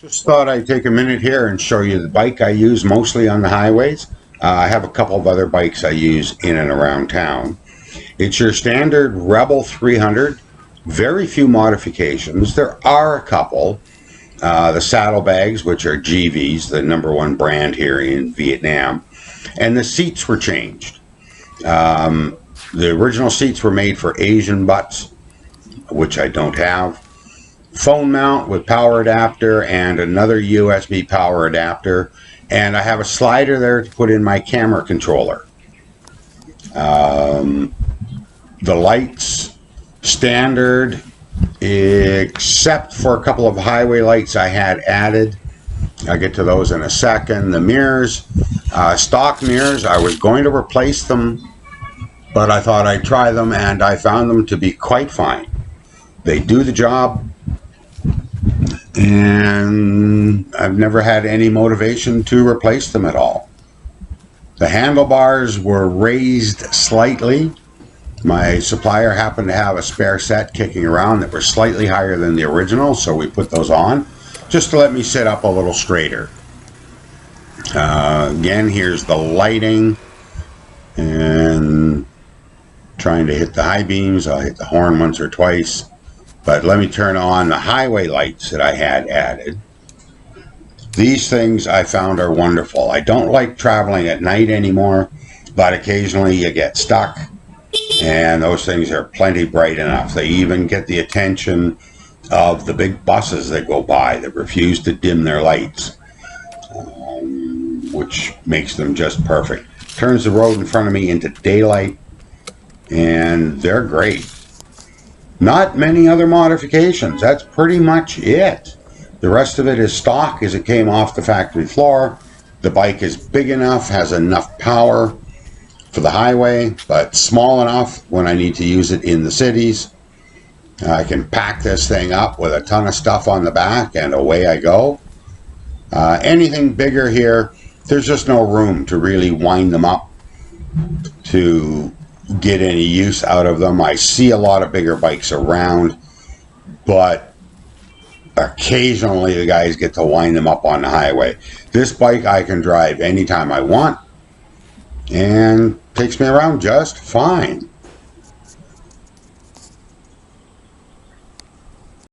Just thought I'd take a minute here and show you the bike I use mostly on the highways. I have a couple of other bikes I use in and around town. It's your standard Rebel 300, very few modifications. There are a couple. The saddlebags, which are GVs, the number one brand here in Vietnam, and the seats were changed. The original seats were made for Asian butts, which I don't have. Phone mount with power adapter and another USB power adapter, and I have a slider there to put in my camera controller. The lights standard, except for a couple of highway lights I had added. I'll get to those in a second. The mirrors, stock mirrors, I was going to replace them, but I thought I'd try them, and I found them to be quite fine. They do the job, and I've never had any motivation to replace them at all. The handlebars were raised slightly. My supplier happened to have a spare set kicking around that were slightly higher than the original, so we put those on just to let me sit up a little straighter. Again, here's the lighting, and trying to hit the high beams. I'll hit the horn once or twice. But let me turn on the highway lights that I had added. These things I found are wonderful. I don't like traveling at night anymore, but occasionally you get stuck, and those things are plenty bright enough. They even get the attention of the big buses that go by that refuse to dim their lights, which makes them just perfect. Turns the road in front of me into daylight, and they're great. Not many other modifications. That's pretty much it. The rest of it is stock as it came off the factory floor. The bike is big enough, has enough power for the highway, but small enough when I need to use it in the cities. I can pack this thing up with a ton of stuff on the back, and away I go. Anything bigger here, there's just no room to really wind them up to get any use out of them. I see a lot of bigger bikes around, but occasionally the guys get to wind them up on the highway. This bike I can drive anytime I want, and takes me around just fine.